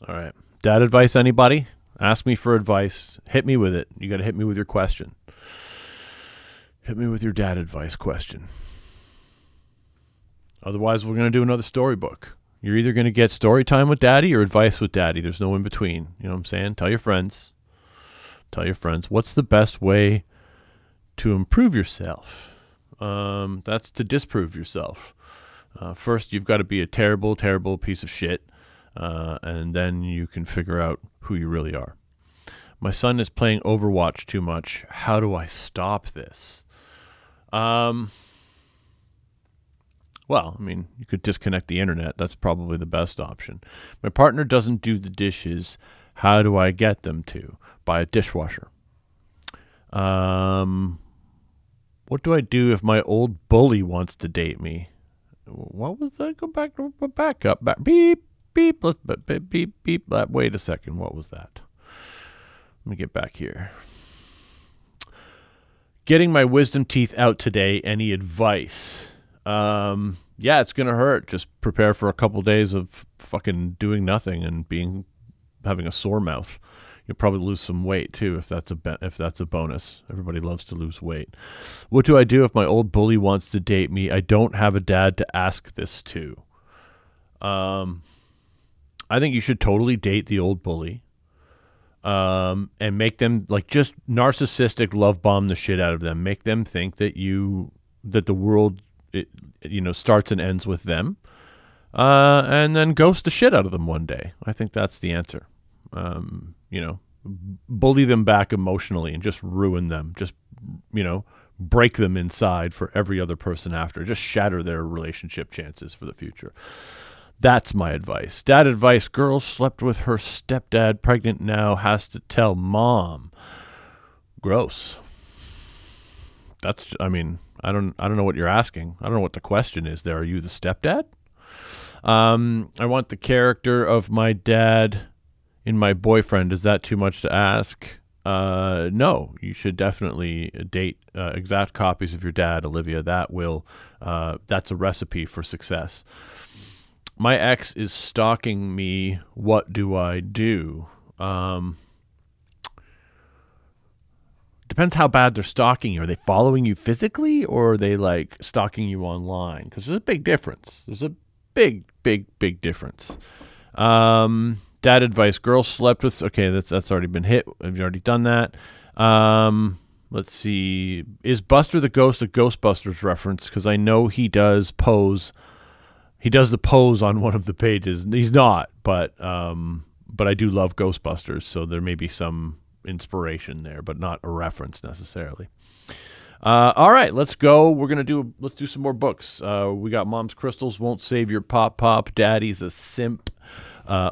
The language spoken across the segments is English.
All right. Dad advice, anybody? Ask me for advice. Hit me with it. You got to hit me with your question. Hit me with your dad advice question. Otherwise, we're going to do another storybook. You're either going to get story time with daddy or advice with daddy. There's no in between. You know what I'm saying? Tell your friends. Tell your friends. What's the best way to improve yourself? That's to disprove yourself. First, you've got to be a terrible, terrible piece of shit. And then you can figure out who you really are. My son is playing Overwatch too much. How do I stop this? Well, I mean, you could disconnect the internet. That's probably the best option. My partner doesn't do the dishes. How do I get them to? Buy a dishwasher. What do I do if my old bully wants to date me? What was that? Go back up. Back. Beep, beep, beep, beep. Wait a second. What was that? Let me get back here. Getting my wisdom teeth out today. Any advice? Yeah, it's gonna hurt. Just prepare for a couple days of fucking doing nothing and having a sore mouth. You'll probably lose some weight too if that's a bonus. Everybody loves to lose weight. What do I do if my old bully wants to date me? I don't have a dad to ask this to. I think you should totally date the old bully. And make them just narcissistic love bomb the shit out of them. Make them think that the world starts and ends with them, and then ghost the shit out of them one day. I think that's the answer. Bully them back emotionally and just ruin them. Just, break them inside for every other person after. Just shatter their relationship chances for the future. That's my advice. Dad advice, girl slept with her stepdad, pregnant now, has to tell mom. Gross. I don't know what you're asking. I don't know what the question is there. Are you the stepdad? I want the character of my dad in my boyfriend. Is that too much to ask? No, you should definitely date exact copies of your dad, Olivia. That's a recipe for success. My ex is stalking me. What do I do? Depends how bad they're stalking you. Are they following you physically, or are they stalking you online? Because there's a big difference. There's a big difference. Dad advice. Girl slept with. Okay, that's already been hit. Have you already done that? Let's see. Is Buster the Ghost a Ghostbusters reference? Because I know he does pose. He does the pose on one of the pages. He's not, but I do love Ghostbusters, so there may be some inspiration there, but not a reference necessarily. All right, let's go. Let's do some more books. We got Mom's Crystals Won't Save Your Pop. Daddy's a Simp.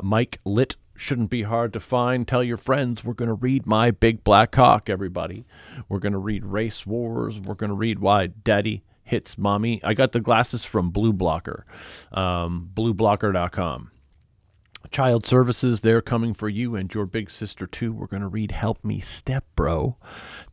Mike Lit Shouldn't Be Hard to Find. Tell Your Friends. We're going to read My Big Black Cock, everybody. We're going to read Race Wars. We're going to read Why Daddy Hits Mommy. I got the glasses from Blue Blocker, blueblocker.com. Child Services, they're coming for you and your big sister too. We're going to read Help Me Step Bro.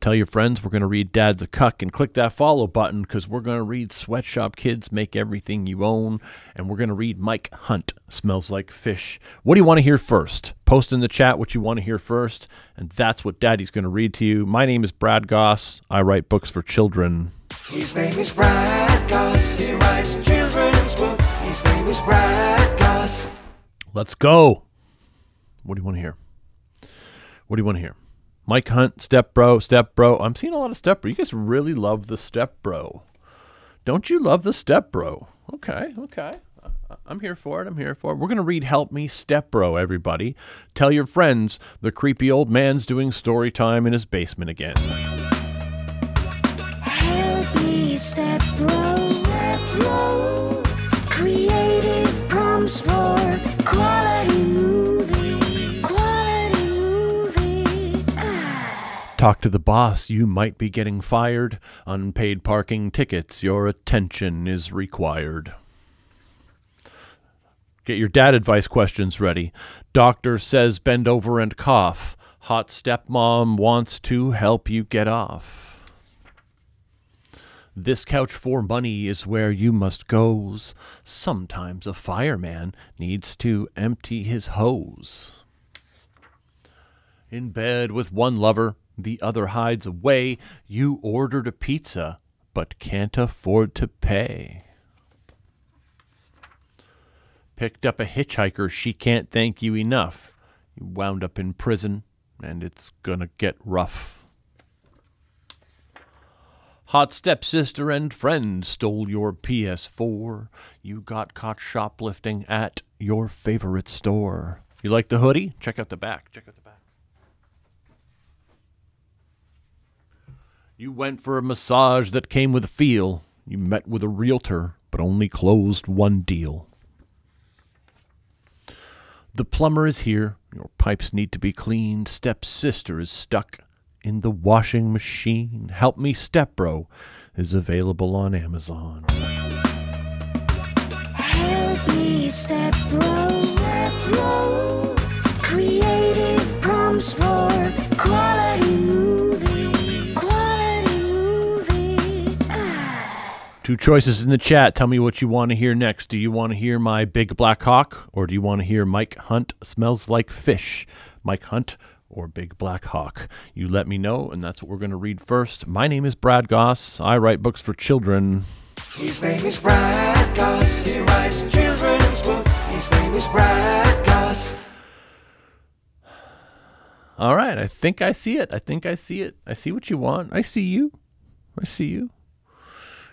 Tell your friends. We're going to read Dad's a Cuck, and click that follow button because we're going to read Sweatshop Kids, Make Everything You Own, and we're going to read Mike Hunt, Smells Like Fish. What do you want to hear first? Post in the chat what you want to hear first, and that's what Daddy's going to read to you. My name is Brad Gosse. I write books for children. His name is Brad Gosse. He writes children's books. His name is Brad Gosse. Let's go. What do you want to hear? What do you want to hear? Mike Hunt, Step Bro. I'm seeing a lot of Step Bro. You guys really love the Step Bro. Don't you love the Step Bro? Okay. I'm here for it. We're going to read Help Me Step Bro, everybody. Tell your friends the creepy old man's doing story time in his basement again. Help me, Step Bro, Step Bro. Creative prompts for quality movies. Quality movies. Talk to the boss. You might be getting fired. Unpaid parking tickets. Your attention is required. Get your dad advice questions ready. Doctor says bend over and cough. Hot stepmom wants to help you get off. This couch for money is where you must go. Sometimes a fireman needs to empty his hose. In bed with one lover, the other hides away. You ordered a pizza, but can't afford to pay. Picked up a hitchhiker, she can't thank you enough. You wound up in prison, and it's gonna get rough. Hot stepsister and friend stole your PS4. You got caught shoplifting at your favorite store. You like the hoodie? Check out the back. Check out the back. You went for a massage that came with a feel. You met with a realtor, but only closed one deal. The plumber is here. Your pipes need to be cleaned. Stepsister is stuck in the washing machine. Help Me Stepbro is available on Amazon. Help me, Stepbro, Stepbro. Creative prompts for quality movies. Quality movies. Two choices in the chat. Tell me what you want to hear next. Do you want to hear my Big Black Hawk, or do you want to hear Mike Hunt Smells Like Fish? Mike Hunt or Big Black Hawk? You let me know, and that's what we're going to read first. My name is Brad Gosse. I write books for children. His name is Brad Gosse. He writes children's books. His name is Brad Gosse. All right, I think I see it. I think I see it. I see what you want. I see you. I see you.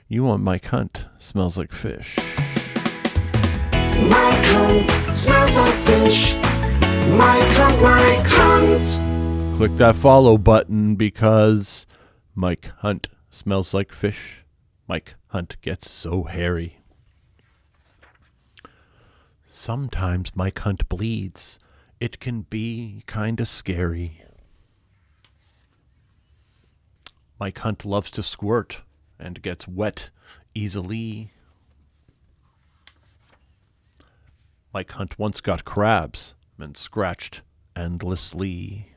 You want Mike Hunt Smells Like Fish. Mike Hunt smells like fish. Mike Hunt, Mike Hunt. Click that follow button because Mike Hunt smells like fish. Mike Hunt gets so hairy. Sometimes Mike Hunt bleeds. It can be kinda scary. Mike Hunt loves to squirt and gets wet easily. Mike Hunt once got crabs and scratched endlessly.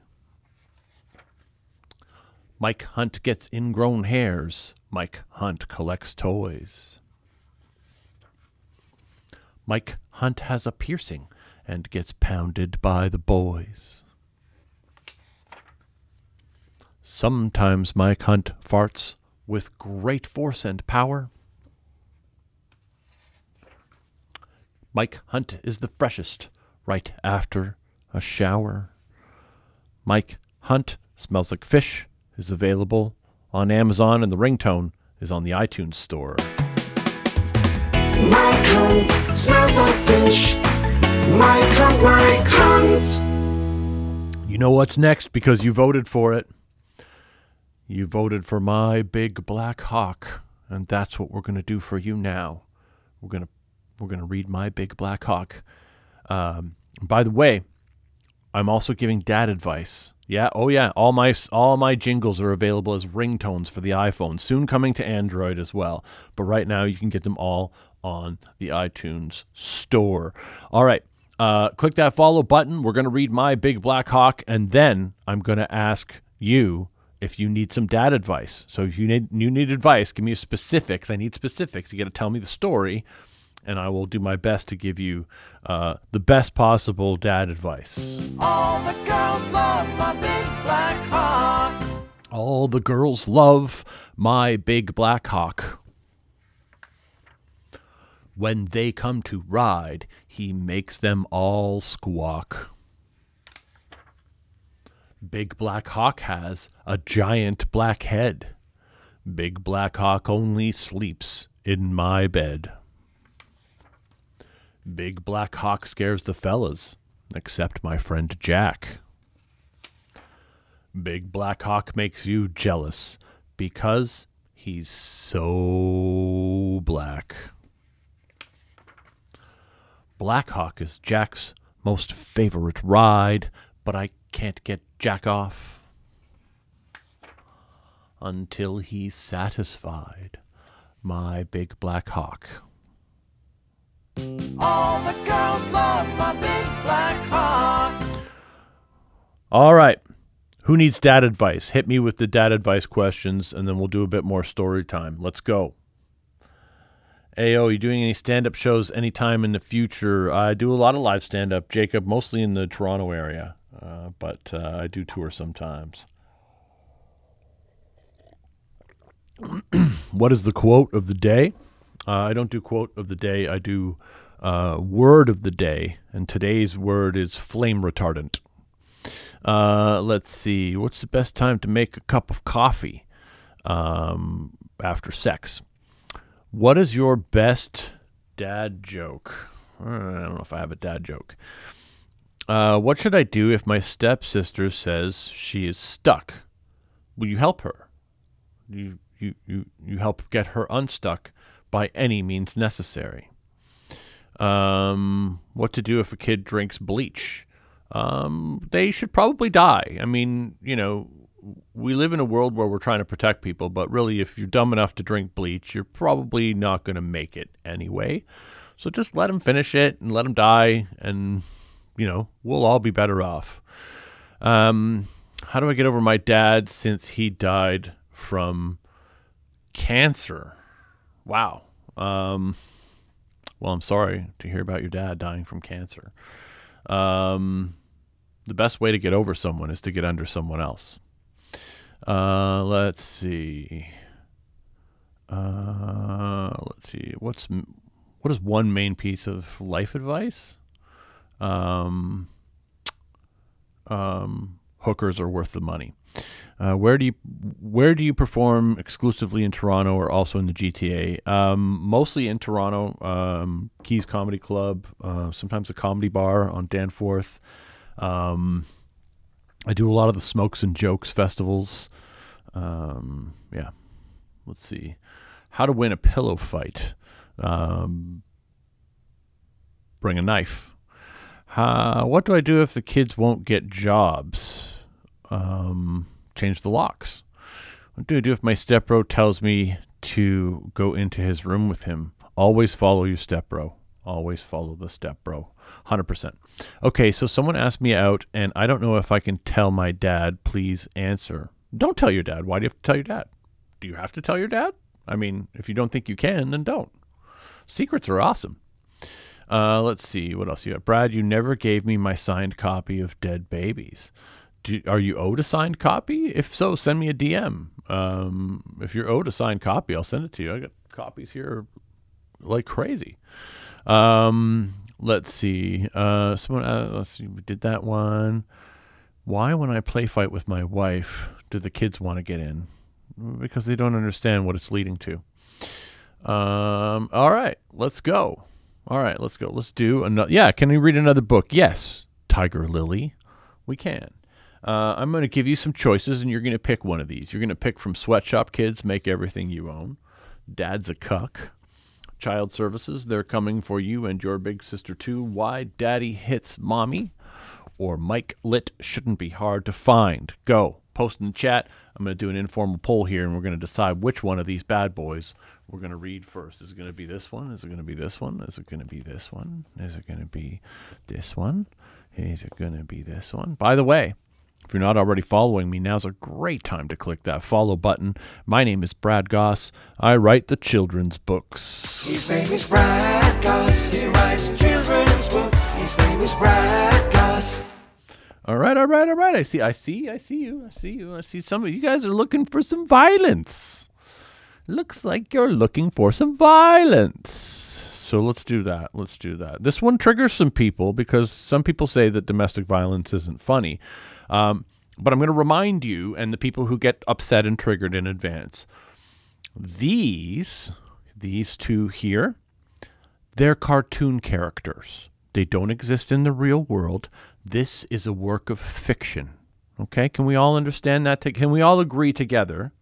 Mike Hunt gets ingrown hairs. Mike Hunt collects toys. Mike Hunt has a piercing and gets pounded by the boys. Sometimes Mike Hunt farts with great force and power. Mike Hunt is the freshest right after a shower. Mike Hunt Smells Like Fish is available on Amazon, and the ringtone is on the iTunes store. Mike Hunt smells like fish. Mike Hunt, Mike Hunt. You know what's next because you voted for it. You voted for My Big Black Hawk, and that's what we're going to do for you now. We're going to read My Big Black Hawk. By the way, I'm also giving dad advice. Yeah, oh yeah, all my jingles are available as ringtones for the iPhone, soon coming to Android as well. But right now you can get them all on the iTunes store. All right, click that follow button. We're going to read My Big Black Hawk, and then I'm going to ask you if you need some dad advice. So if you need advice, give me specifics. I need specifics. You got to tell me the story, and I will do my best to give you the best possible dad advice. All the girls love my big black hawk. All the girls love My Big Black Hawk. When they come to ride, he makes them all squawk. Big Black Hawk has a giant black head. Big Black Hawk only sleeps in my bed. Big Black Hawk scares the fellas, except my friend Jack. Big Black Hawk makes you jealous because he's so black. Black Hawk is Jack's most favorite ride, but I can't get Jack off until he's satisfied. My Big Black Hawk. All the girls love my big black hawk. All right. Who needs dad advice? Hit me with the dad advice questions, and then we'll do a bit more story time. Let's go. Ayo, you doing any stand-up shows anytime in the future? I do a lot of live stand-up, Jacob, mostly in the Toronto area, but I do tour sometimes. What is the quote of the day? I don't do quote of the day. I do word of the day, and today's word is flame retardant. Let's see. What's the best time to make a cup of coffee after sex? What is your best dad joke? I don't know if I have a dad joke. What should I do if my stepsister says she is stuck? Will you help her? You help get her unstuck by any means necessary. What to do if a kid drinks bleach? They should probably die. I mean, you know, we live in a world where we're trying to protect people, but really if you're dumb enough to drink bleach, you're probably not going to make it anyway. So just let them finish it and let them die, and, you know, we'll all be better off. How do I get over my dad since he died from cancer? Wow. Well, I'm sorry to hear about your dad dying from cancer. The best way to get over someone is to get under someone else. Let's see. What is one main piece of life advice? Hookers are worth the money. Where do you perform exclusively in Toronto or also in the GTA? Mostly in Toronto. Keys Comedy Club. Sometimes a comedy bar on Danforth. I do a lot of the Smokes and Jokes festivals. Yeah. Let's see. How to win a pillow fight. Bring a knife. What do I do if the kids won't get jobs? Change the locks. What do I do if my stepbro tells me to go into his room with him? Always follow your stepbro. Always follow the stepbro. 100%. Okay, so someone asked me out, and I don't know if I can tell my dad. Please answer. Don't tell your dad. Why do you have to tell your dad? Do you have to tell your dad? I mean, if you don't think you can, then don't. Secrets are awesome. Let's see. What else you got? Brad, you never gave me my signed copy of Dead Babies. Are you owed a signed copy? If so, send me a DM. If you're owed a signed copy, I'll send it to you. I got copies here like crazy. Let's see. Let's see. We did that one. Why, when I play fight with my wife, do the kids want to get in? Because they don't understand what it's leading to. All right, let's go. All right, let's go. Let's do another. Yeah, can we read another book? Yes, Tiger Lily. We can. I'm going to give you some choices, and you're going to pick one of these. You're going to pick from Sweatshop Kids, Make Everything You Own. Dad's a Cuck. Child Services, They're Coming for You and Your Big Sister Too. Why Daddy Hits Mommy. Or Mike Lit Shouldn't Be Hard to Find. Go. Post in the chat. I'm going to do an informal poll here, and we're going to decide which one of these bad boys we're going to read first. Is it going to be this one? Is it going to be this one? Is it going to be this one? Is it going to be this one? Is it going to be this one? By the way, if you're not already following me, now's a great time to click that follow button. My name is Brad Gosse. I write the children's books. His name is Brad Gosse. He writes children's books. His name is Brad Gosse. All right. I see you. I see some of you guys are looking for some violence. Looks like you're looking for some violence. So let's do that. This one triggers some people because some people say that domestic violence isn't funny. But I'm going to remind you and the people who get upset and triggered in advance. These two here, they're cartoon characters. They don't exist in the real world. This is a work of fiction. Okay? Can we all understand that? Can we all agree together?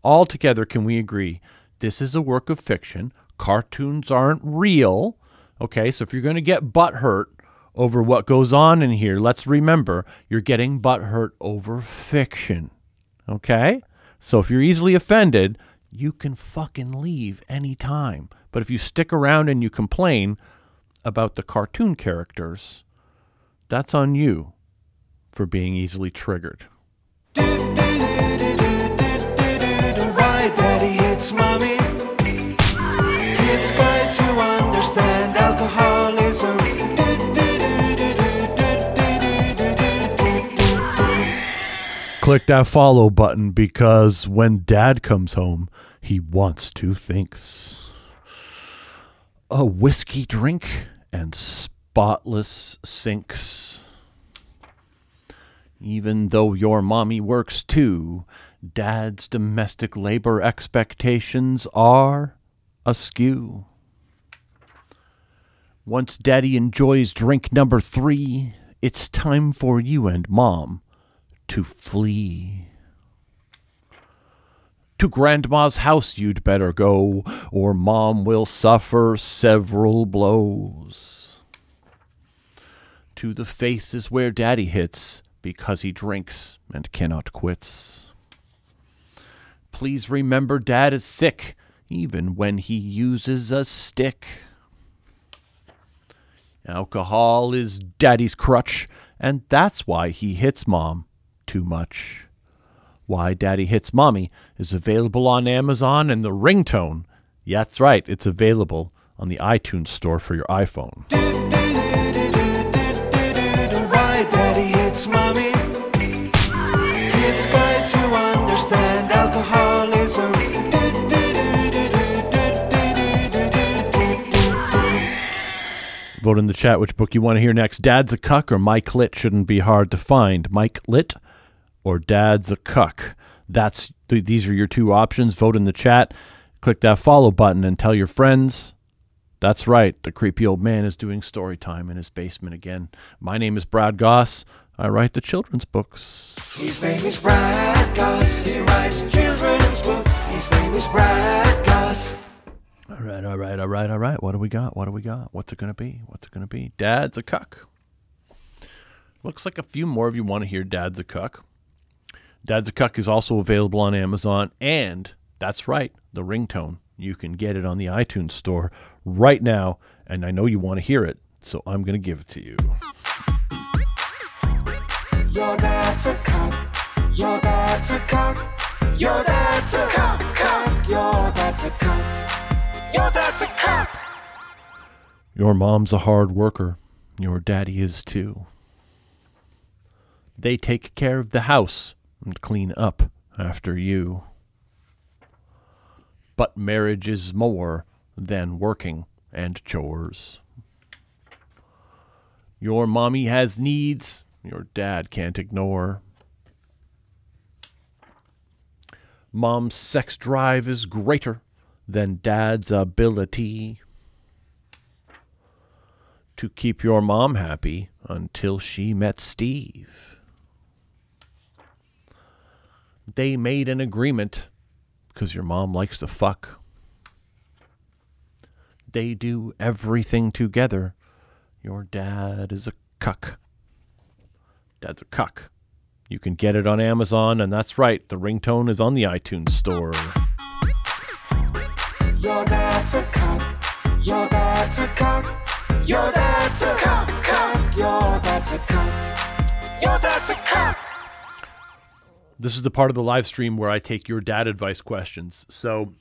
All together, can we agree? This is a work of fiction. Cartoons aren't real. Okay? So if you're going to get butthurt over what goes on in here, let's remember, you're getting butthurt over fiction. Okay? So if you're easily offended, you can fucking leave anytime. But if you stick around and you complain about the cartoon characters, that's on you for being easily triggered. Why daddy hits mommy? Kids Guide to Understand Alcoholism. Click that follow button because when dad comes home, he wants two things: a whiskey drink and spotless sinks. Even though your mommy works too, dad's domestic labor expectations are askew. Once daddy enjoys drink number 3, it's time for you and mom to flee. To grandma's house you'd better go, or mom will suffer several blows. To the face is where daddy hits, because he drinks and cannot quits. Please remember dad is sick, even when he uses a stick. Alcohol is daddy's crutch, and that's why he hits mom too much. Why Daddy Hits Mommy is available on Amazon, and the ringtone, yeah, that's right, it's available on the iTunes store for your iPhone. Why daddy hits mommy? Kids Guide to Understand Alcoholism. Vote in the chat which book you want to hear next. Dad's a Cuck or Mike Lit shouldn't be hard to find. Mike Lit or Dad's a Cuck. These are your two options. Vote in the chat. Click that follow button and tell your friends. That's right, the creepy old man is doing story time in his basement again. My name is Brad Gosse. I write the children's books. His name is Brad Gosse. He writes children's books. His name is Brad Gosse. All right. What do we got? What's it going to be? Dad's a Cuck. Looks like a few more of you want to hear Dad's a Cuck. Dad's a Cuck is also available on Amazon, and that's right, the ringtone. You can get it on the iTunes store right now, and I know you want to hear it, so I'm going to give it to you. Your dad's a cuck. Your dad's a cuck. Your dad's a cuck. Your dad's a cuck. Your dad's a cuck. Your mom's a hard worker. Your daddy is too. They take care of the house and clean up after you. But marriage is more than working and chores. Your mommy has needs your dad can't ignore. Mom's sex drive is greater than dad's ability to keep your mom happy until she met Steve. They made an agreement because your mom likes to fuck. They do everything together. Your dad is a cuck. Dad's a cuck. You can get it on Amazon, and that's right, the ringtone is on the iTunes store. Your dad's a cuck. Your dad's a cuck. Your dad's a cuck. Your dad's a cuck. Your dad's a cuck. This is the part of the live stream where I take your dad advice questions. So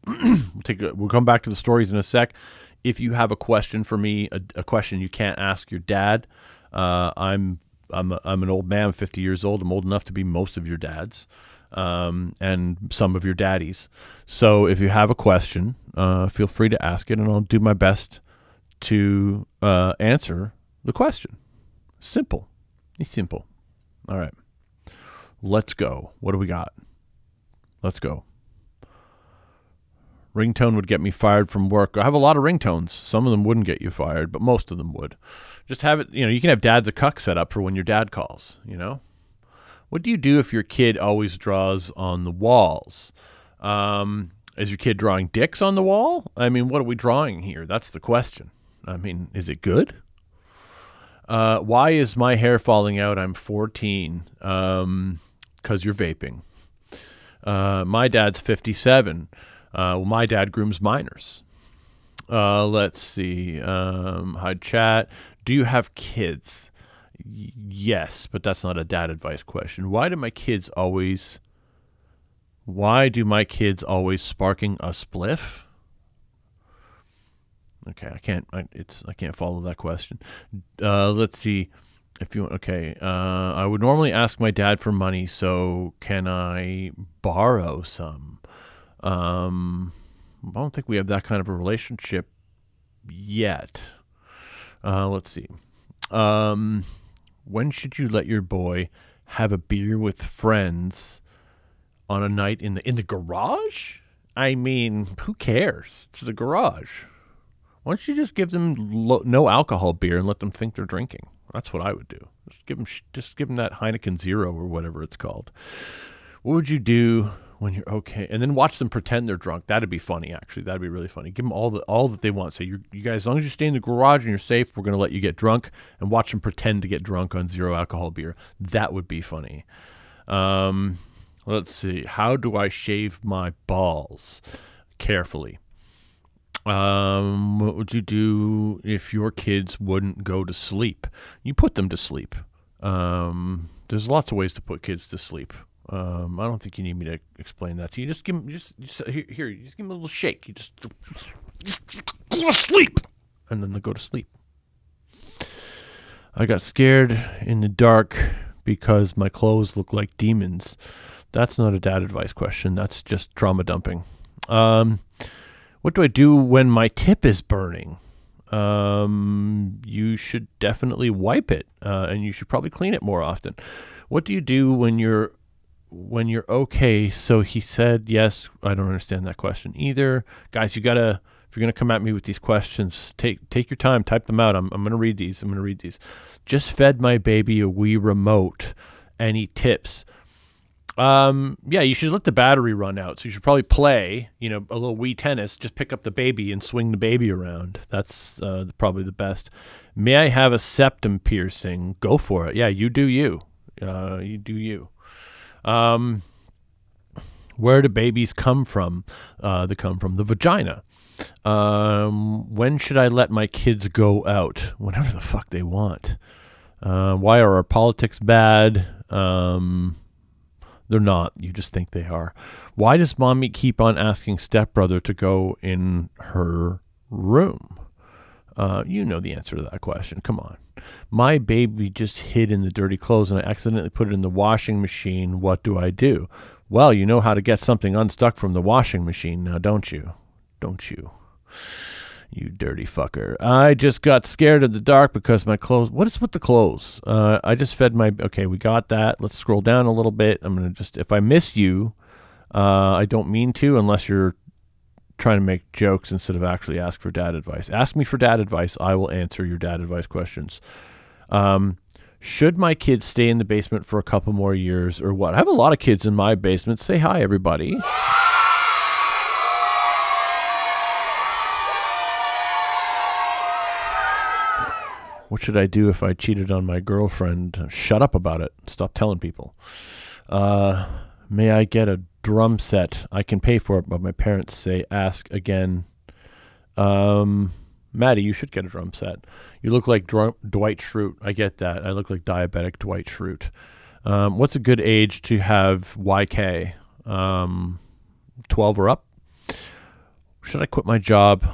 we'll come back to the stories in a sec. If you have a question for me, a question you can't ask your dad, I'm an old man, I'm 50 years old. I'm old enough to be most of your dads and some of your daddies. So if you have a question, feel free to ask it, and I'll do my best to answer the question. Simple. It's simple. All right. Let's go. What do we got? Let's go. Ringtone would get me fired from work. I have a lot of ringtones. Some of them wouldn't get you fired, but most of them would. Just have it, you can have Dad's a Cuck set up for when your dad calls, What do you do if your kid always draws on the walls? Is your kid drawing dicks on the wall? I mean, what are we drawing here? That's the question. I mean, is it good? Why is my hair falling out? I'm 14. Because you're vaping. My dad's 57. Well, my dad grooms minors. Let's see. Hi, chat. Do you have kids? Yes, but that's not a dad advice question. Why do my kids always Why do my kids always sparking a spliff? Okay, I can't follow that question. Let's see. If you okay, I would normally ask my dad for money, so can I borrow some? I don't think we have that kind of a relationship yet. Let's see. When should you let your boy have a beer with friends on a night in the garage? I mean, who cares? It's the garage. Why don't you just give them no alcohol beer and let them think they're drinking? That's what I would do. Just give them that Heineken Zero or whatever it's called. What would you do when you're okay? And then watch them pretend they're drunk. That'd be funny, actually. That'd be really funny. Give them all that they want. Say, you guys, as long as you stay in the garage and you're safe, we're going to let you get drunk, and watch them pretend to get drunk on zero alcohol beer. That would be funny. Let's see. How do I shave my balls? Carefully. What would you do if your kids wouldn't go to sleep? You put them to sleep. There's lots of ways to put kids to sleep. I don't think you need me to explain that to you. Just give them, just here, you just give them a little shake. You just go to sleep, and then they go to sleep. I got scared in the dark because my clothes look like demons. That's not a dad advice question. That's just trauma dumping. What do I do when my tip is burning? You should definitely wipe it, and you should probably clean it more often. What do you do when you're okay? So he said yes. I don't understand that question either. Guys, if you're gonna come at me with these questions, take your time, type them out. I'm gonna read these. Just fed my baby a Wii remote. Any tips? Yeah, you should let the battery run out. So you should probably play, a little Wii tennis. Just pick up the baby and swing the baby around. That's probably the best. May I have a septum piercing? Go for it. Yeah, you do you. You do you. Where do babies come from? They come from the vagina. When should I let my kids go out? Whenever the fuck they want. Why are our politics bad? They're not. You just think they are. Why does mommy keep on asking stepbrother to go in her room? You know the answer to that question. Come on. My baby just hid in the dirty clothes and I accidentally put it in the washing machine. What do I do? Well, you know how to get something unstuck from the washing machine now, don't you? Don't you? You dirty fucker. I just got scared in the dark because my clothes... What is with the clothes? I just fed my... Okay, we got that. Let's scroll down a little bit. I'm going to just... If I miss you, I don't mean to unless you're trying to make jokes instead of actually ask for dad advice. Ask me for dad advice. I will answer your dad advice questions. Should my kids stay in the basement for a couple more years or what? I have a lot of kids in my basement. Say hi, everybody. What should I do if I cheated on my girlfriend? Shut up about it. Stop telling people. May I get a drum set? I can pay for it, but my parents say ask again. Maddie, you should get a drum set. You look like Dwight Schrute. I get that. I look like diabetic Dwight Schrute. What's a good age to have YK? 12 or up? Should I quit my job?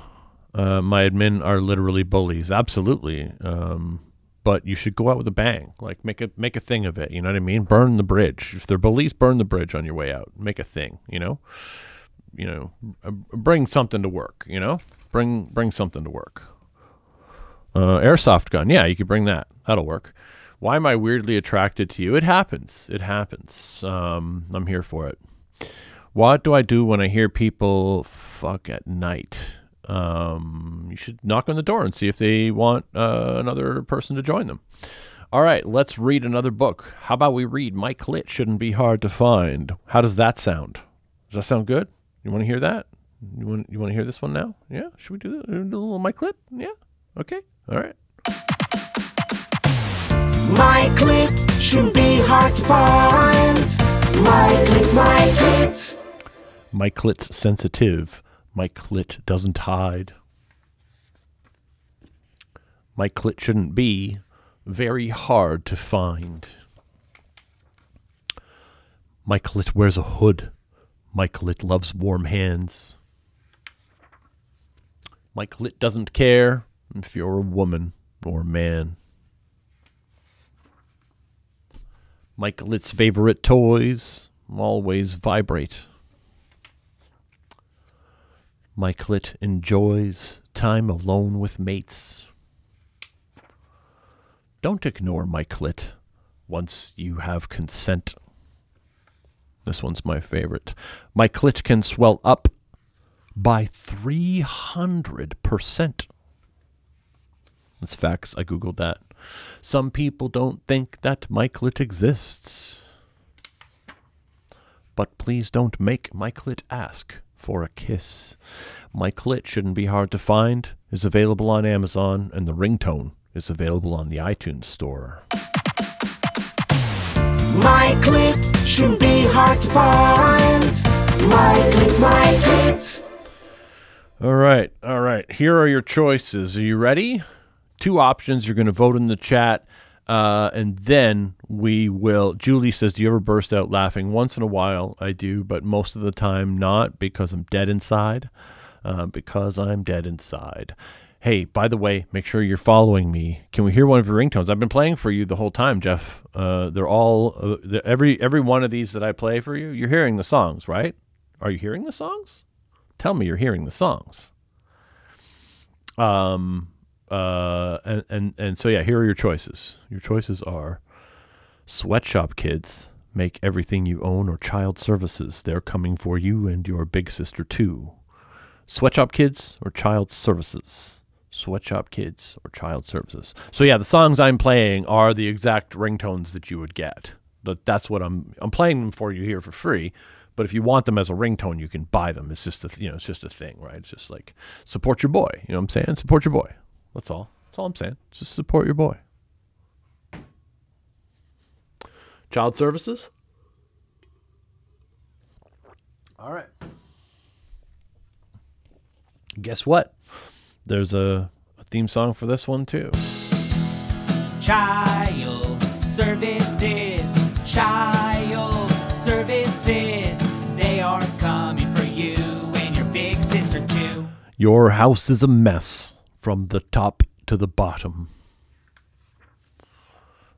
My admin are literally bullies. Absolutely. But you should go out with a bang. Like make a thing of it. You know what I mean? Burn the bridge. If they're bullies, burn the bridge on your way out. Make a thing, bring something to work, Bring something to work. Airsoft gun. Yeah, you could bring that. That'll work. Why am I weirdly attracted to you? It happens. It happens. I'm here for it. What do I do when I hear people fuck at night? You should knock on the door and see if they want another person to join them. All right, let's read another book. How about we read My Clit Shouldn't Be Hard to Find? How does that sound? Does that sound good? You want to hear that? You want to hear this one now? Yeah? Should we do a little My Clit? Yeah? Okay. All right. My clit shouldn't be hard to find. My clit, my clit. My clit's sensitive. My clit doesn't hide. My clit shouldn't be very hard to find. My clit wears a hood. Mike Lit loves warm hands. Mike Lit doesn't care if you're a woman or a man. Mike Lit's favorite toys always vibrate. Mike Lit enjoys time alone with mates. Don't ignore Mike Lit once you have consent. This one's my favorite. Mike Lit can swell up by 300%. That's facts. I Googled that. Some people don't think that Mike Lit exists. But please don't make Mike Lit ask for a kiss. Mike Lit shouldn't be hard to find, is available on Amazon, and the ringtone is available on the iTunes store. Mike Lit shouldn't be hard to find. Mike Lit, Mike Lit. All right. Here are your choices. Are you ready? 2 options. You're going to vote in the chat, and then we will. Julie says, do you ever burst out laughing? Once in a while, I do, but most of the time not, because I'm dead inside. Hey, by the way, make sure you're following me. Can we hear one of your ringtones? I've been playing for you the whole time, Jeff. They're all every one of these that I play for you. You're hearing the songs, right? Are you hearing the songs? Tell me you're hearing the songs. And so yeah, here are your choices. Your choices are Sweatshop Kids, Make Everything You Own, or Child Services. They're coming for you and your big sister too. Sweatshop Kids or Child Services. Sweatshop Kids or Child Services. So yeah, the songs I'm playing are the exact ringtones that you would get. But that's what I'm playing them for you here for free. But if you want them as a ringtone, you can buy them. It's just it's just a thing, right? It's just like support your boy. You know what I'm saying? Support your boy. That's all. That's all I'm saying. Just support your boy. Child Services. All right. Guess what? There's a theme song for this one too. Child Services, Child Services, they are coming for you and your big sister too. Your house is a mess from the top to the bottom.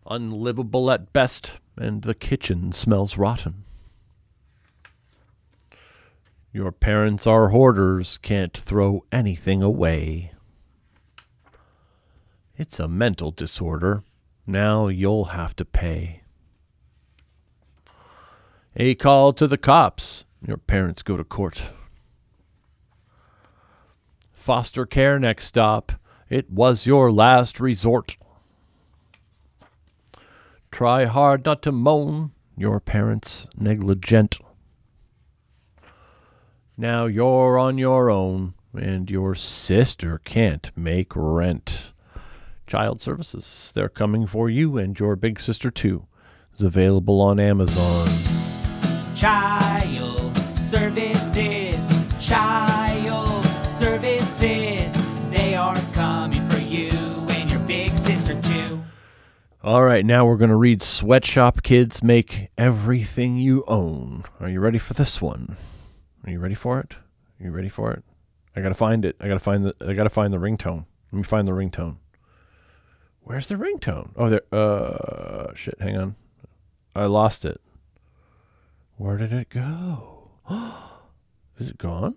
Unlivable at best, and the kitchen smells rotten. Your parents are hoarders, can't throw anything away. It's a mental disorder. Now you'll have to pay. A call to the cops. Your parents go to court. Foster care next stop. It was your last resort. Try hard not to moan. Your parents negligent. Now you're on your own, and your sister can't make rent. Child Services, they're coming for you and your big sister too. Is available on Amazon. Child Services, Child Services, they are coming for you and your big sister too. All right, now we're going to read Sweatshop Kids, Make Everything You Own. Are you ready for this one? Are you ready for it? Are you ready for it? I gotta find it. I gotta find the ringtone. Let me find the ringtone. Where's the ringtone? Oh, there. Shit. Hang on. I lost it. Where did it go? Is it gone?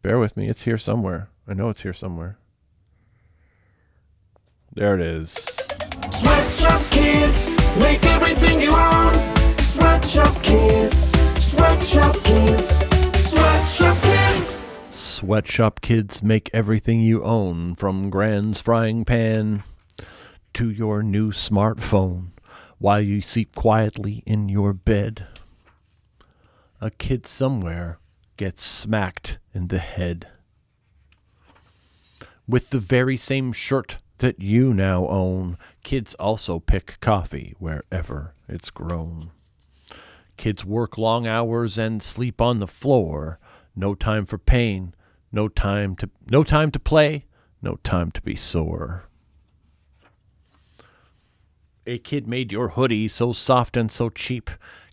Bear with me. It's here somewhere. I know it's here somewhere. There it is. Sweatshop Kids, make everything you own. Sweatshop Kids, Sweatshop Kids, Sweatshop Kids. Sweatshop Kids, make everything you own, from Grand's frying pan to your new smartphone, while you sleep quietly in your bed. A kid somewhere gets smacked in the head with the very same shirt that you now own. Kids also pick coffee wherever it's grown. Kids work long hours and sleep on the floor. No time for pain, no time to play, no time to be sore. A kid made your hoodie so soft and so cheap.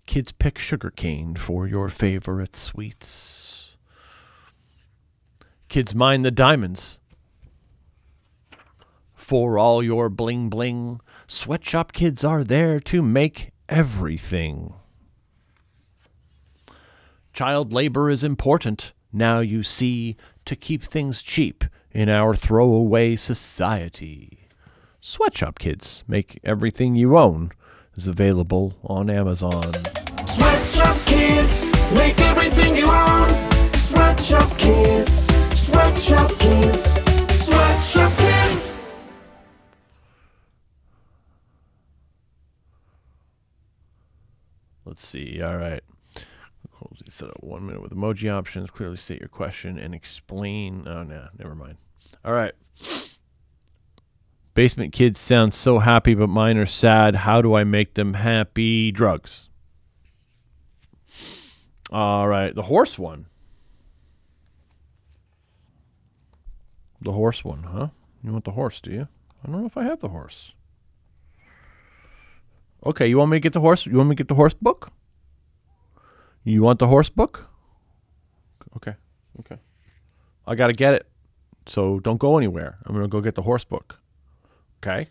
Kids pick sugarcane for your favorite sweets. Kids mine the diamonds for all your bling bling. Sweatshop Kids are there to make everything. Child labor is important, now you see, to keep things cheap in our throwaway society. Sweatshop Kids make everything you own is available on Amazon. Sweatshop Kids, make everything you own. Sweatshop Kids, Sweatshop Kids, Sweatshop Kids. Let's see. All right. Set up 1 minute with emoji options. Clearly state your question and explain. Oh, no. Never mind. All right. Basement Kids sound so happy, but mine are sad. How do I make them happy? Drugs. All right. The horse one. The horse one, huh? You want the horse, do you? I don't know if I have the horse. Okay, you want me to get the horse? You want me to get the horse book? You want the horse book? Okay. Okay. I got to get it. So don't go anywhere. I'm going to go get the horse book. Okay?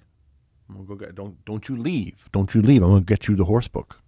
I'm going to go get don't you leave. Don't you leave. I'm going to get you the horse book.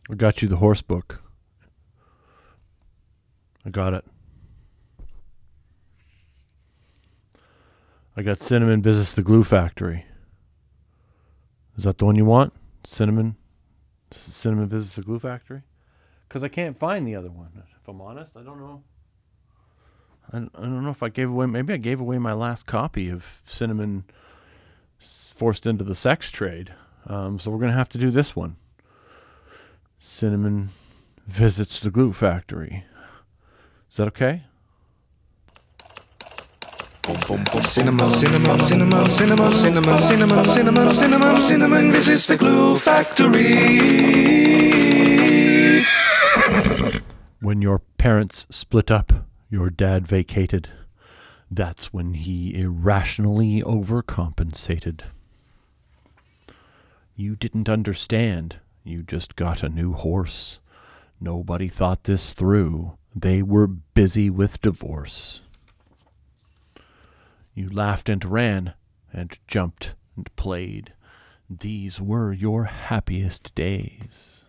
I got you the horse book. I got it. I got Cinnamon Visits the Glue Factory. Is that the one you want? Cinnamon Visits the Glue Factory? Because I can't find the other one. If I'm honest, I don't know. I don't know if I gave away. Maybe I gave away my last copy of Cinnamon Forced into the Sex Trade. So we're going to have to do this one. Cinnamon Visits the Glue Factory. Is that okay? Cinnamon, cinnamon, cinnamon, cinnamon, cinnamon, cinnamon, cinnamon, cinnamon, cinnamon visits the glue factory. When your parents split up, your dad vacated. That's when he irrationally overcompensated. You didn't understand. You just got a new horse. Nobody thought this through. They were busy with divorce. You laughed and ran and jumped and played. These were your happiest days.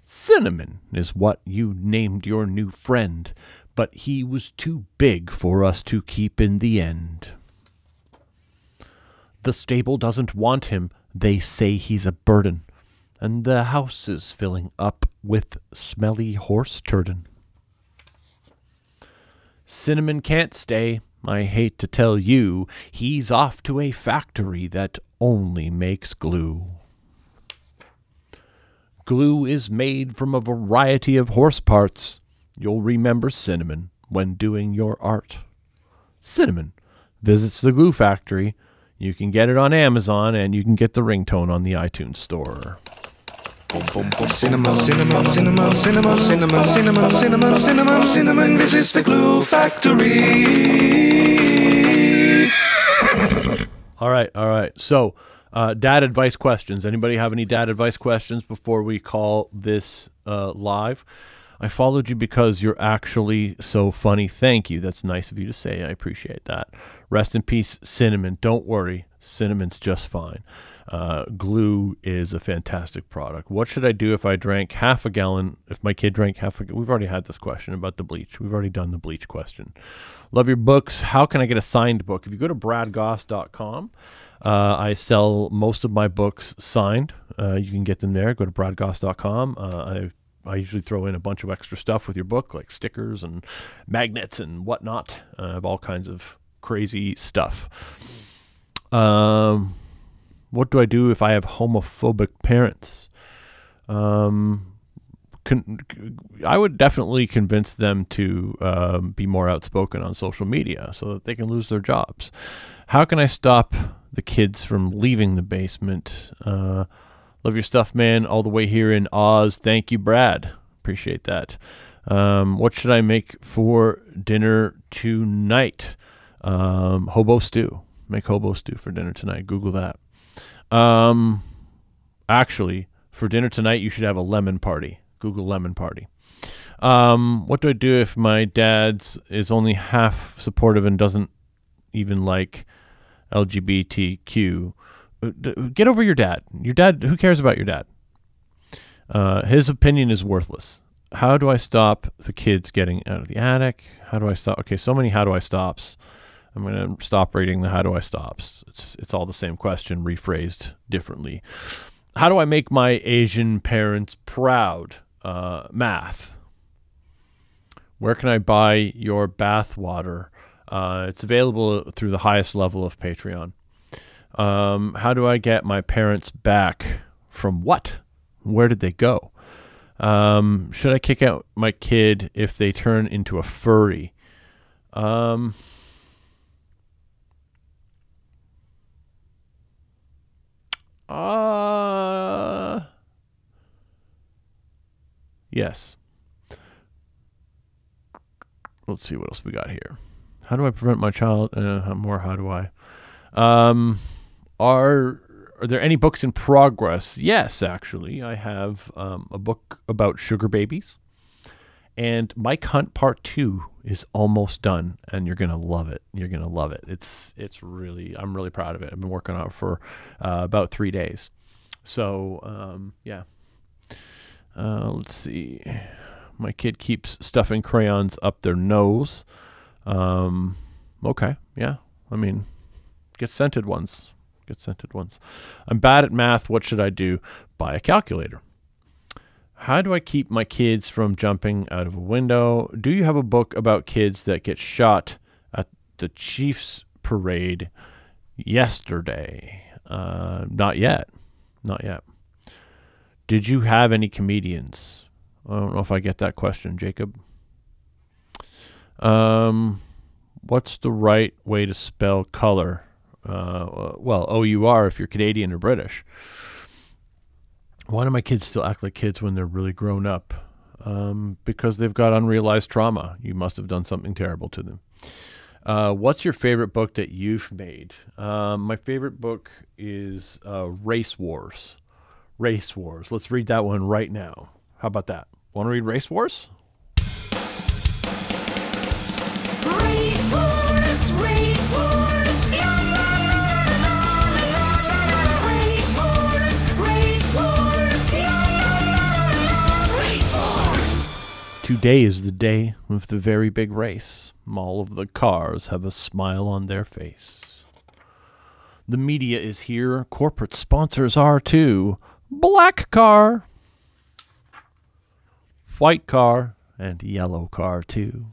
Cinnamon is what you named your new friend, but he was too big for us to keep in the end. The stable doesn't want him. They say he's a burden, and the house is filling up with smelly horse turden. Cinnamon can't stay, I hate to tell you. He's off to a factory that only makes glue. Glue is made from a variety of horse parts. You'll remember Cinnamon when doing your art. Cinnamon visits the glue factory. You can get it on Amazon, and you can get the ringtone on the iTunes store. Cinnamon, cinnamon, cinnamon, cinnamon, cinnamon, cinnamon, cinnamon, cinnamon, cinnamon visits the glue factory. All right. So, dad advice questions. Anybody have any dad advice questions before we call this live? I followed you because you're actually so funny. Thank you. That's nice of you to say. I appreciate that. Rest in peace, Cinnamon. Don't worry. Cinnamon's just fine. Glue is a fantastic product. What should I do if I drank half a gallon? If my kid drank half a gallon? We've already had this question about the bleach. We've already done the bleach question. Love your books. How can I get a signed book? If you go to bradgoss.com, I sell most of my books signed. You can get them there. Go to bradgoss.com. I usually throw in a bunch of extra stuff with your book, like stickers and magnets and whatnot. I have all kinds of crazy stuff. What do I do if I have homophobic parents? I would definitely convince them to be more outspoken on social media so that they can lose their jobs. How can I stop the kids from leaving the basement? Love your stuff, man, all the way here in Oz. Thank you, Brad. Appreciate that. What should I make for dinner tonight? Hobo stew. Make hobo stew for dinner tonight. Google that. Actually, for dinner tonight, you should have a lemon party. Google lemon party. What do I do if my dad's is only half supportive and doesn't even like LGBTQ? Get over your dad. Your dad, who cares about your dad? His opinion is worthless. How do I stop the kids getting out of the attic? How do I stop? Okay, so many how do I stops. I'm going to stop reading the how do I stops. It's all the same question, rephrased differently. How do I make my Asian parents proud? Math. Where can I buy your bath water? It's available through the highest level of Patreon. How do I get my parents back from what? Where did they go? Should I kick out my kid if they turn into a furry? Yes. Let's see what else we got here. How do I prevent my child? How do I? Are there any books in progress? Yes, actually. I have a book about sugar babies. And Mike Hunt Part 2 is almost done, and you're going to love it. You're going to love it. It's really, I'm really proud of it. I've been working on it for about 3 days. So, yeah. Let's see. My kid keeps stuffing crayons up their nose. Okay, yeah. I mean, get scented ones. Get scented ones. I'm bad at math. What should I do? Buy a calculator. How do I keep my kids from jumping out of a window? Do you have a book about kids that get shot at the Chiefs parade yesterday? Not yet. Not yet. Did you have any comedians? I don't know if I get that question, Jacob. What's the right way to spell color? Well, O-U-R if you're Canadian or British. Why do my kids still act like kids when they're really grown up? Because they've got unrealized trauma. You must have done something terrible to them. What's your favorite book that you've made? My favorite book is Race Wars. Race Wars. Let's read that one right now. How about that? Want to read Race Wars? Race Wars, Race Wars, la la la la la la. Race Wars, Race Wars, la la la la. Race Wars. Today is the day of the very big race. All of the cars have a smile on their face. The media is here. Corporate sponsors are too. Black car, white car, and yellow car too.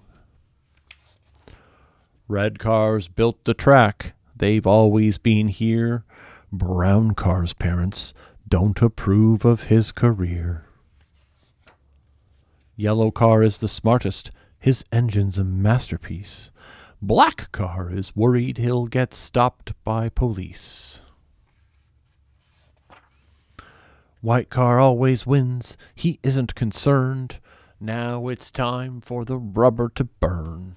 Red cars built the track. They've always been here. Brown cars' parents don't approve of his career. Yellow car is the smartest. His engine's a masterpiece. Black car is worried he'll get stopped by police. White car always wins. He isn't concerned. Now it's time for the rubber to burn.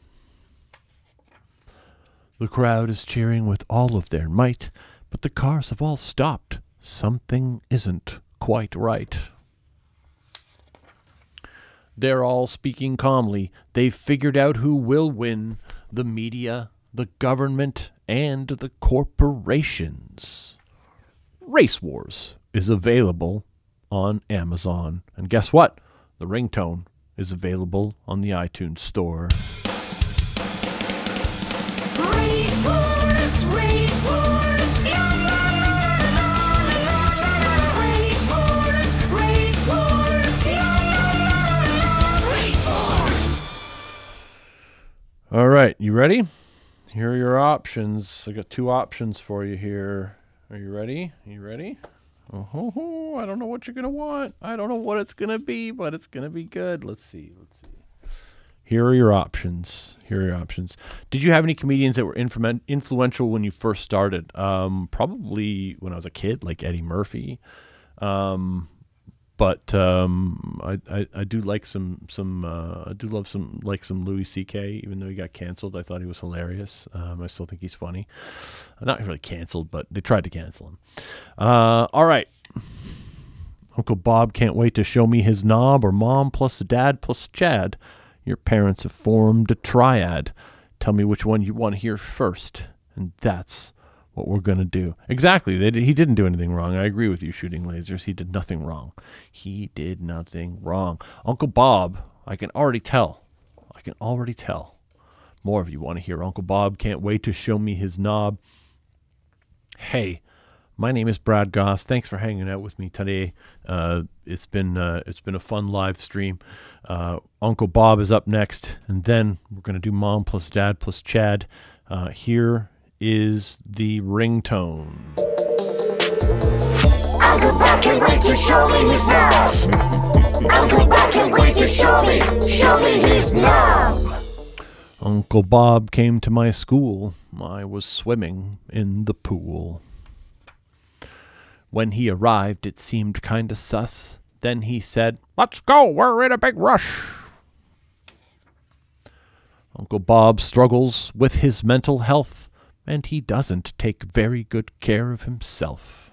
The crowd is cheering with all of their might, but the cars have all stopped. Something isn't quite right. They're all speaking calmly. They've figured out who will win. The media, the government, and the corporations. Race Wars is available on Amazon. And guess what? The ringtone is available on the iTunes store. Race Wars, Race Wars, la la la la la la. Race Wars, Race Wars, la la la la. Race Wars. All right, you ready? Here are your options. I got 2 options for you here. Are you ready? You ready? Oh, I don't know what you're going to want. I don't know what it's going to be, but it's going to be good. Let's see. Here are your options. Did you have any comedians that were influential when you first started? Probably when I was a kid, like Eddie Murphy. But I do like I do love some Louis C.K. Even though he got canceled, I thought he was hilarious. I still think he's funny. Not really canceled, but they tried to cancel him. All right. Uncle Bob can't wait to show me his knob, or Mom plus Dad plus Chad. Your parents have formed a triad. Tell me which one you want to hear first, and that's what we're going to do. Exactly. He didn't do anything wrong. I agree with you, Shooting Lasers. He did nothing wrong. He did nothing wrong. Uncle Bob, I can already tell. More of you want to hear Uncle Bob can't wait to show me his knob. Hey, my name is Brad Gosse. Thanks for hanging out with me today. It's been a fun live stream. Uncle Bob is up next, and then we're going to do Mom plus Dad plus Chad. Here is the ringtone. Uncle Bob can't wait to show me his knob. Uncle Bob can't wait to show me his knob. Uncle Bob came to my school. I was swimming in the pool. When he arrived, it seemed kinda sus. Then he said, "Let's go, we're in a big rush." Uncle Bob struggles with his mental health, and he doesn't take very good care of himself.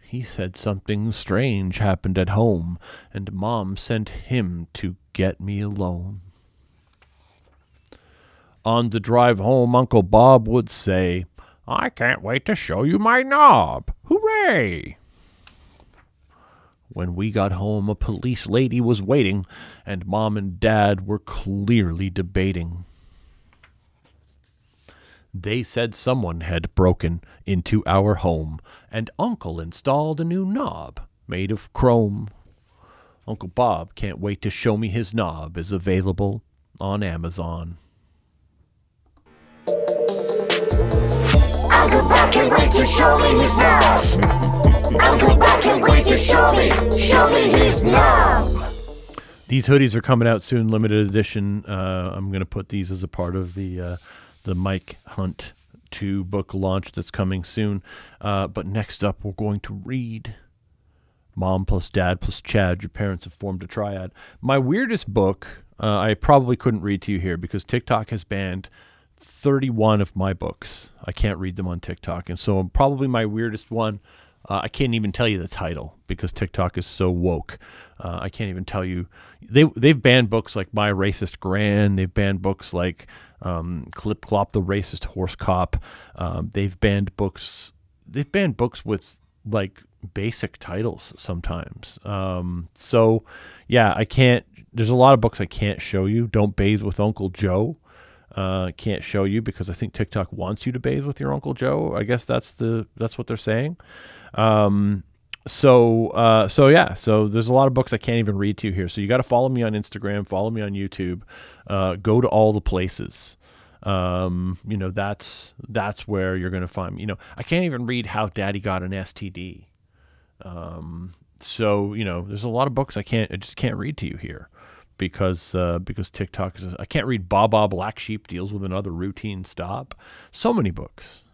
He said something strange happened at home, and Mom sent him to get me alone. On the drive home, Uncle Bob would say, "I can't wait to show you my knob. Hooray!" When we got home, a police lady was waiting, and Mom and Dad were clearly debating. They said someone had broken into our home, and Uncle installed a new knob made of chrome. Uncle Bob can't wait to show me his knob is available on Amazon. Uncle Bob can't wait to show me his knob. Uncle Bob can't wait to show me his knob. These hoodies are coming out soon, limited edition. I'm going to put these as a part of the Mike Hunt 2 book launch that's coming soon. But next up, we're going to read Mom plus Dad plus Chad. Your parents have formed a triad. My weirdest book, I probably couldn't read to you here because TikTok has banned 31 of my books. I can't read them on TikTok. And so probably my weirdest one, I can't even tell you the title because TikTok is so woke. I can't even tell you. They've banned books like My Racist Gran. They've banned books like Clip Clop the Racist Horse Cop. They've banned books with like basic titles sometimes. So yeah, I can't. There's a lot of books I can't show you. Don't Bathe with Uncle Joe. Can't show you because I think TikTok wants you to bathe with your Uncle Joe. I guess that's what they're saying. So yeah, so there's a lot of books I can't even read to you here. So you got to follow me on Instagram, follow me on YouTube, go to all the places. That's where you're going to find me. I can't even read how Daddy got an STD. So, there's a lot of books I just can't read to you here. Because TikTok is, I can't read Baba Black Sheep deals with another routine stop. So many books.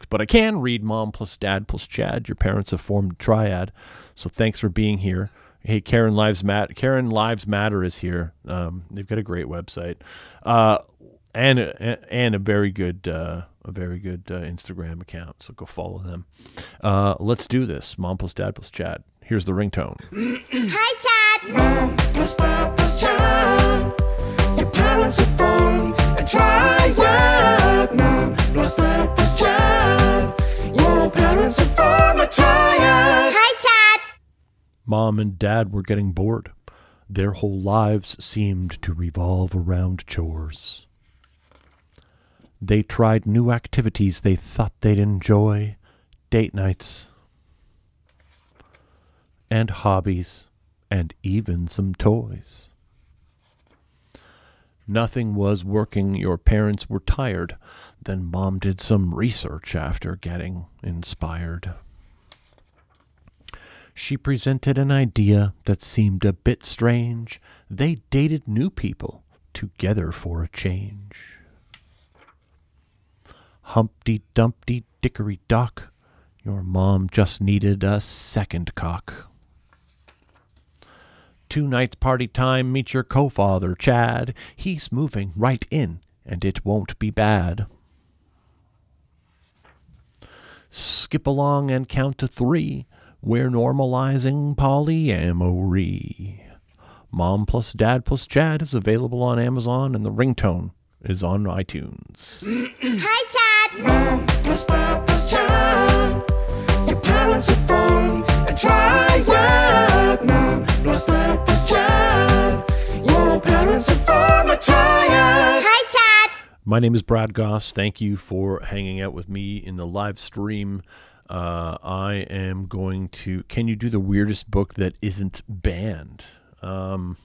But I can read Mom plus Dad plus Chad. Your parents have formed a triad. So thanks for being here. Hey, Karen Lives Matter is here. They've got a great website, and a very good Instagram account. So go follow them. Let's do this. Mom plus Dad plus Chad. Here's the ringtone. Hi, Chad. Mom plus Dad plus Chad. Your parents have formed a triad. Mom plus Dad plus Chad. Your parents are form a triad. Hi, Chad. Mom and Dad were getting bored. Their whole lives seemed to revolve around chores. They tried new activities they thought they'd enjoy, date nights, and hobbies, and even some toys. Nothing was working. Your parents were tired. Then Mom did some research after getting inspired. She presented an idea that seemed a bit strange. They dated new people together for a change. Humpty Dumpty Dickory Dock, your mom just needed a second cock. 2 nights party time, meet your co-father, Chad. He's moving right in, and it won't be bad. Skip along and count to 3. We're normalizing polyamory. Mom plus Dad plus Chad is available on Amazon, and the ringtone is on iTunes. Hi, Chad. Mom plus Dad plus Chad. Your parents are form a triad. Mom plus Dad plus Chad. Your parents are form a triad. Hi, Chad. My name is Brad Gosse. Thank you for hanging out with me in the live stream. I am going to... Can you do the weirdest book that isn't banned? I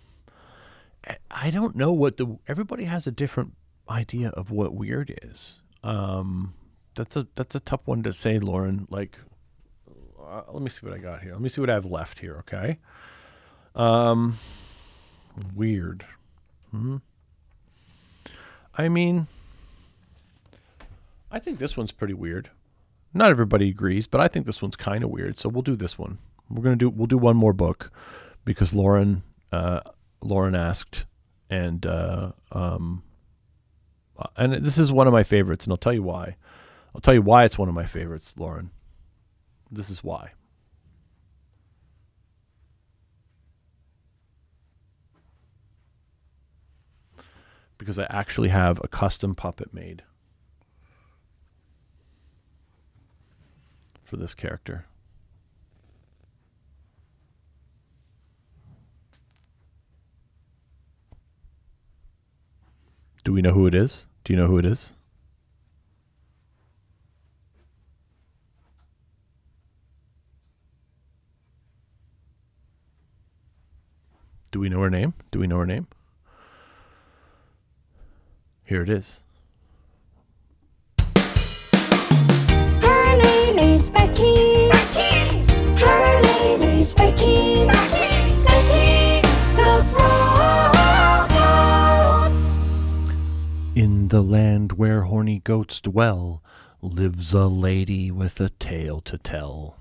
don't know what the... Everybody has a different idea of what weird is. That's a tough one to say, Lauren. Like, let me see what I got here. Let me see what I have left here, okay? Weird. I mean, I think this one's pretty weird. Not everybody agrees, but I think this one's kind of weird. So we'll do this one. We'll do one more book because Lauren asked, and this is one of my favorites, and I'll tell you why. I'll tell you why it's one of my favorites, Lauren. This is why. Because I actually have a custom puppet made for this character. Do we know who it is? Do you know who it is? Do we know her name? Do we know her name? Here it is. Her name is Becky. Becky. Her name is Becky. Becky. Becky the Frog Goat. In the land where horny goats dwell, lives a lady with a tale to tell.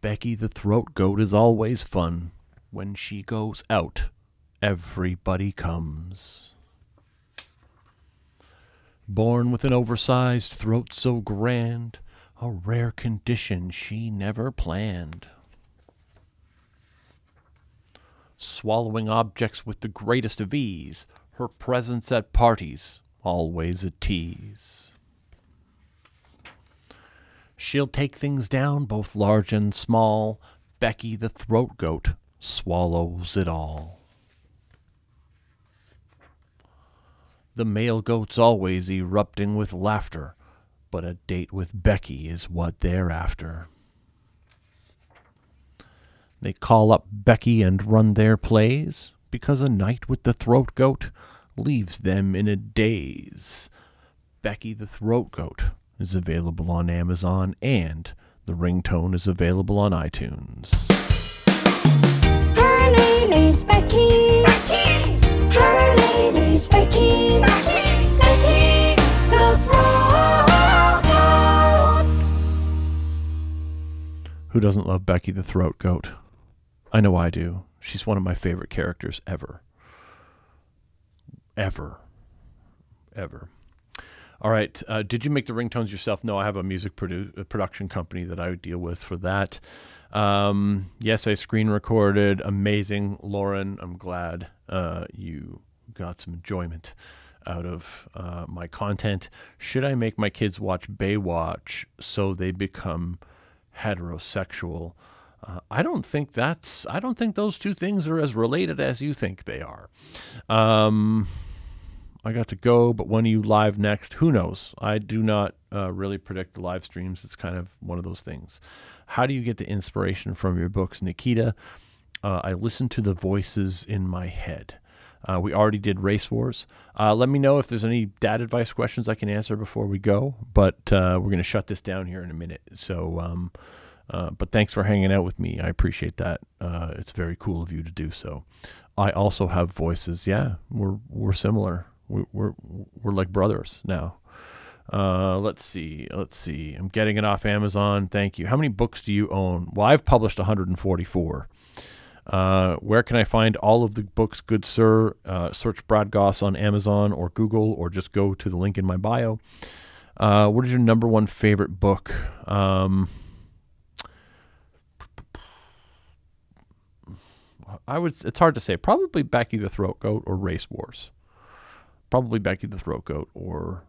Becky the throat goat is always fun. When she goes out, everybody comes. Born with an oversized throat so grand, a rare condition she never planned. Swallowing objects with the greatest of ease, her presence at parties always a tease. She'll take things down, both large and small. Becky the throat goat swallows it all. The male goat's always erupting with laughter, but a date with Becky is what they're after. They call up Becky and run their plays, because a night with the throat goat leaves them in a daze. Becky the throat goat is available on Amazon, and the ringtone is available on iTunes. Her name is Becky. Becky. Her name is Becky. Becky. Becky the Frog Goat. Who doesn't love Becky the throat goat? I know I do. She's one of my favorite characters ever. Ever. All right. Did you make the ringtones yourself? No, I have a music production company that I deal with for that. Yes, I screen recorded. Amazing, Lauren. I'm glad you got some enjoyment out of my content. Should I make my kids watch Baywatch so they become heterosexual? I don't think those two things are as related as you think they are. I got to go, but when are you live next? Who knows? I do not really predict the live streams. It's kind of one of those things. How do you get the inspiration from your books, Nikita? I listen to the voices in my head. We already did Race Wars. Let me know if there's any dad advice questions I can answer before we go, but we're going to shut this down here in a minute. So, but thanks for hanging out with me. I appreciate that. It's very cool of you to do so. I also have voices. Yeah, we're similar. We're like brothers now. Let's see. I'm getting it off Amazon. Thank you. How many books do you own? Well, I've published 144. Where can I find all of the books, good sir? Search Brad Gosse on Amazon or Google, or just go to the link in my bio. What is your number one favorite book? It's hard to say. Probably Becky the Throat Goat or Race Wars. Probably Becky the Throat Goat or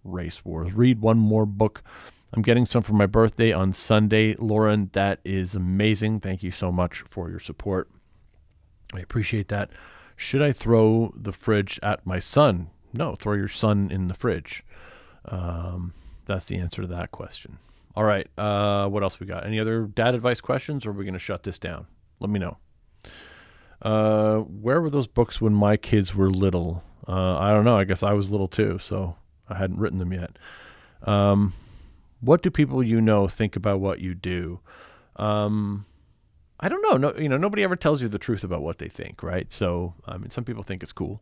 Race Wars. Read one more book. I'm getting some for my birthday on Sunday. Lauren, that is amazing. Thank you so much for your support. I appreciate that. Should I throw the fridge at my son? No, throw your son in the fridge. That's the answer to that question. All right. What else we got? Any other dad advice questions, or are we going to shut this down? Let me know. Where were those books when my kids were little? I don't know. I guess I was little too, so I hadn't written them yet. What do people you know think about what you do? I don't know. No, nobody ever tells you the truth about what they think, right? So, I mean, some people think it's cool.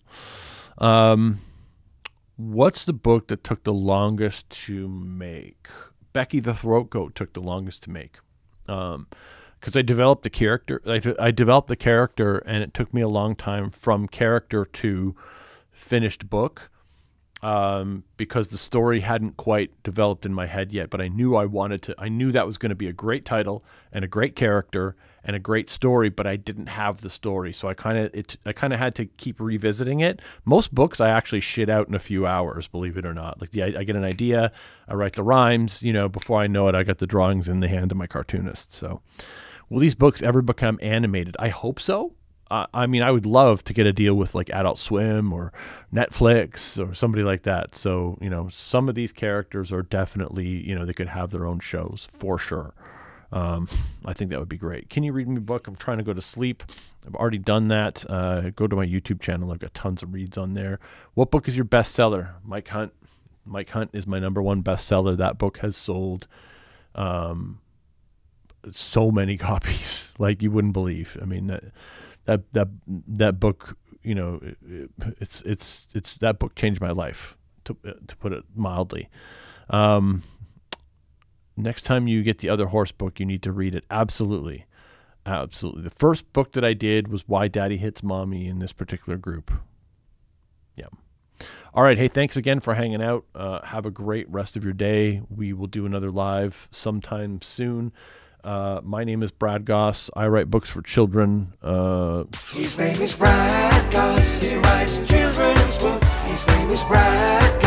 What's the book that took the longest to make? Becky the Throat Goat took the longest to make. Because I developed the character. I developed the character, and it took me a long time from character to finished book. Because the story hadn't quite developed in my head yet, but I knew I knew that was going to be a great title and a great character and a great story, but I didn't have the story. So I kind of had to keep revisiting it. Most books I actually shit out in a few hours, believe it or not. Like I get an idea, I write the rhymes, before I know it, I got the drawings in the hand of my cartoonist. So will these books ever become animated? I hope so. I mean, I would love to get a deal with like Adult Swim or Netflix or somebody like that. So, some of these characters are definitely, they could have their own shows for sure. I think that would be great. Can you read me a book? I'm trying to go to sleep. I've already done that. Go to my YouTube channel. I've got tons of reads on there. What book is your bestseller? Mike Hunt. Mike Hunt is my number one bestseller. That book has sold so many copies like you wouldn't believe. I mean, that book, it's that book changed my life, to put it mildly. Next time you get the Other Horse book, you need to read it. Absolutely. The first book that I did was Why Daddy Hits Mommy in this particular group. Yeah. All right. Hey, thanks again for hanging out. Have a great rest of your day. We will do another live sometime soon. My name is Brad Gosse. I write books for children. His name is Brad Gosse. He writes children's books. His name is Brad Gosse.